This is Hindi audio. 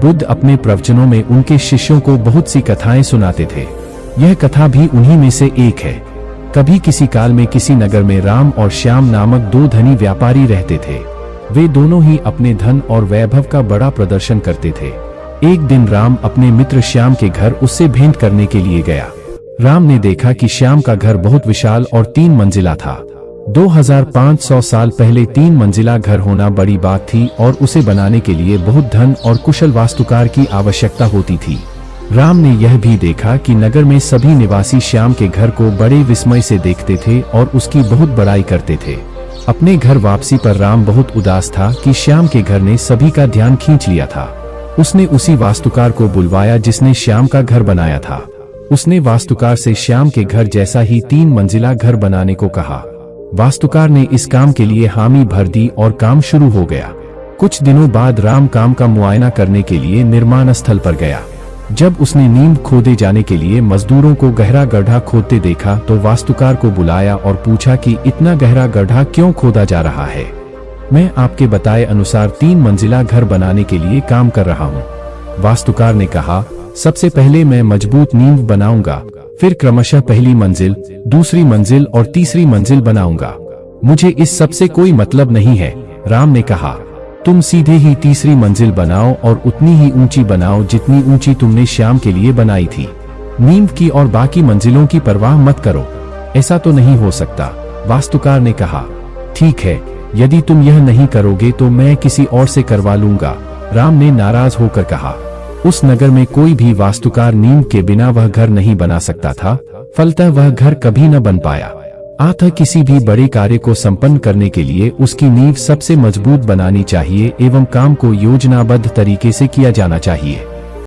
बुद्ध अपने प्रवचनों में उनके शिष्यों को बहुत सी कथाएं सुनाते थे। यह कथा भी उन्हीं में से एक है। कभी किसी काल में किसी नगर में राम और श्याम नामक दो धनी व्यापारी रहते थे। वे दोनों ही अपने धन और वैभव का बड़ा प्रदर्शन करते थे। एक दिन राम अपने मित्र श्याम के घर उससे भेंट करने के लिए गया। राम ने देखा कि श्याम का घर बहुत विशाल और 3 मंजिला था। 2500 साल पहले 3 मंजिला घर होना बड़ी बात थी और उसे बनाने के लिए बहुत धन और कुशल वास्तुकार की आवश्यकता होती थी। राम ने यह भी देखा कि नगर में सभी निवासी श्याम के घर को बड़े विस्मय से देखते थे और उसकी बहुत बड़ाई करते थे। अपने घर वापसी पर राम बहुत उदास था कि श्याम के घर ने सभी का ध्यान खींच लिया था। उसने उसी वास्तुकार को बुलवाया जिसने श्याम का घर बनाया था। उसने वास्तुकार से श्याम के घर जैसा ही 3 मंजिला घर बनाने को कहा। वास्तुकार ने इस काम के लिए हामी भर दी और काम शुरू हो गया। कुछ दिनों बाद राम काम का मुआयना करने के लिए निर्माण स्थल पर गया। जब उसने नींव खोदे जाने के लिए मजदूरों को गहरा गड्ढा खोदते देखा तो वास्तुकार को बुलाया और पूछा कि इतना गहरा गड्ढा क्यों खोदा जा रहा है। मैं आपके बताए अनुसार 3 मंजिला घर बनाने के लिए काम कर रहा हूँ। वास्तुकार ने कहा, सबसे पहले मैं मजबूत नींव बनाऊंगा, फिर क्रमशः पहली मंजिल, दूसरी मंजिल और तीसरी मंजिल बनाऊंगा। मुझे इस सब से कोई मतलब नहीं है। राम ने कहा, तुम सीधे ही तीसरी मंजिल बनाओ और उतनी ही ऊंची बनाओ जितनी ऊंची तुमने श्याम के लिए बनाई थी। नींव की और बाकी मंजिलों की परवाह मत करो। ऐसा तो नहीं हो सकता। वास्तुकार ने कहा, ठीक है, यदि तुम यह नहीं करोगे तो मैं किसी और से करवा लूंगा। राम ने नाराज होकर कहा। उस नगर में कोई भी वास्तुकार नींव के बिना वह घर नहीं बना सकता था। फलतः वह घर कभी न बन पाया। अतः किसी भी बड़े कार्य को संपन्न करने के लिए उसकी नींव सबसे मजबूत बनानी चाहिए एवं काम को योजनाबद्ध तरीके से किया जाना चाहिए।